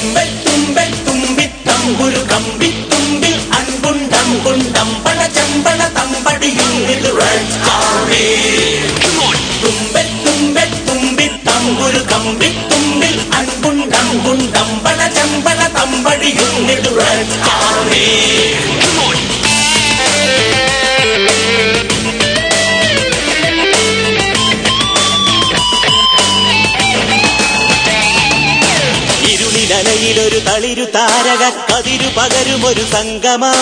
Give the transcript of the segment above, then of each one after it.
തുമ്പൽ തുമ്പൽ തുമ്പിത്തമ്പുരു കമ്പിത്തുമ്പിൽ അൻപുണ്ടം കുണ്ടം പടച്ചമ്പള തമ്പടിയും ഇത് red army. തുമ്പൽ തുമ്പൽ തുമ്പിത്തമ്പുരു കമ്പിത്തുമ്പിൽ അൻപുണ്ടം കുണ്ടം പടച്ചമ്പള തമ്പടിയും ഇത് red army. ഇരുളിനലയിലൊരു തളിരു താരക കതിരു പകരുമൊരു സംഗമം.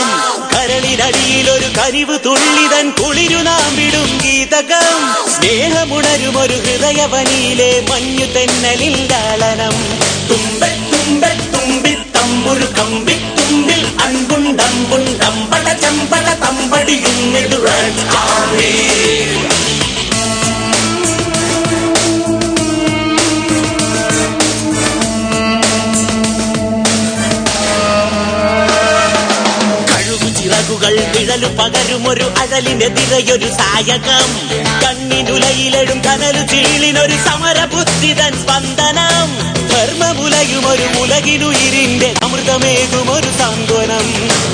കരളിനടിയിലൊരു കരിവ് തുള്ളിതൻ കുളിരു നാം വിടും ഗീതകം. സ്നേഹമുണരുമൊരു ഹൃദയവനിയിലെ മഞ്ഞു തെന്നലിൽ ലാളനം. തുമ്പൽ തുമ്പൽ തുമ്പിത്തമ്പുരു കമ്പിത്തുമ്പിൽ അൻപുണ്ടം കുണ്ടം പടച്ചമ്പള തമ്പടിയും ഇത് റെഡ് ആർമി. നിഴലു പകരുമൊരു അഴലിന്റെ തിരയൊരു സായകം. കണ്ണിനുലയിലെഴും കനലു ചീളിനൊരു സമരബുദ്ധിതൻ സ്പന്ദനം. ധർമ്മമുലയുമൊരു ഉലകിനുയിരിന്റെ അമൃതമേകുമൊരു സാന്ത്വനം.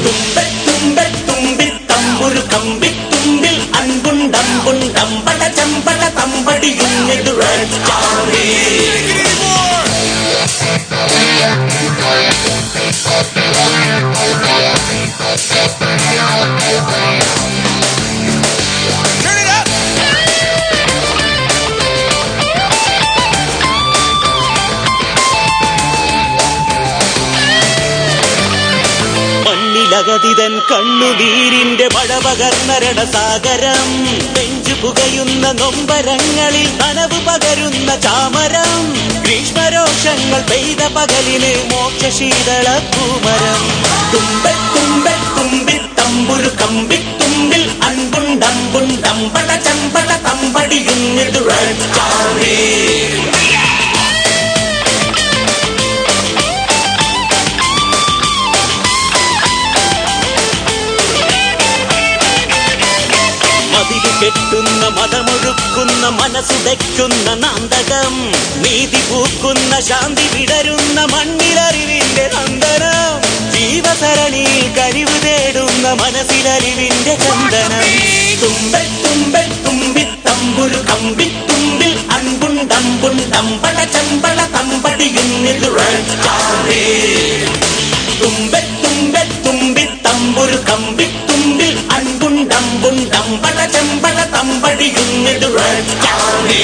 തുമ്പൽ തുമ്പൽ തുമ്പിത്തമ്പുരു കമ്പിത്തുമ്പിൽ അൻപുണ്ടം കുണ്ടം പടച്ചമ്പള തമ്പടിയും ഇത് റെഡ് ആർമി. മണ്ണിലകതിതൻ കണ്ണുനീരിന്റെ മഴ പകർന്നരണ സാഗരം. നെഞ്ചു പുകയുന്ന നൊമ്പരങ്ങളിൽ നനവ് പകരുന്ന ചാമരം. ഗ്രീഷ്മരോഷങ്ങൾ പെയ്ത പകലിന് മോക്ഷശീതള പൂമരം. തുമ്പൽ തുമ്പൽ തുമ്പിത്തമ്പുരു കമ്പിത്തുമ്പിൽ അൻപുണ്ടം കുണ്ടം പടച്ചമ്പള തമ്പടിയും ഇത് റെഡ് ആർമി. കെട്ടുന്ന മതമൊഴുക്കുന്ന മനസ്സുടയ്ക്കുന്ന നാന്തകം. നീതി പൂക്കുന്ന ശാന്തി വിടരുന്ന മണ്ണിലറിവിന്റെ നന്ദനം. ജീവസരണിയിൽ കരിവ് തേടുന്ന മനസ്സിലറിവിന്റെ ചന്ദനം. തുമ്പൽ തുമ്പൽ തുമ്പിത്തമ്പുരു കമ്പിത്തുമ്പിൽ അൻപുണ്ടം കുണ്ടം പടച്ചമ്പള തമ്പടിയും ഇത് റെഡ് ആർമി. തുമ്പൽ തുമ്പൽ തുമ്പിത്തമ്പുരു കമ്പിത്തുമ്പിൽ അൻപുണ്ടം കുണ്ടം പടച്ചമ്പള തമ്പടിയും ഇത് റെഡ് ആർമി.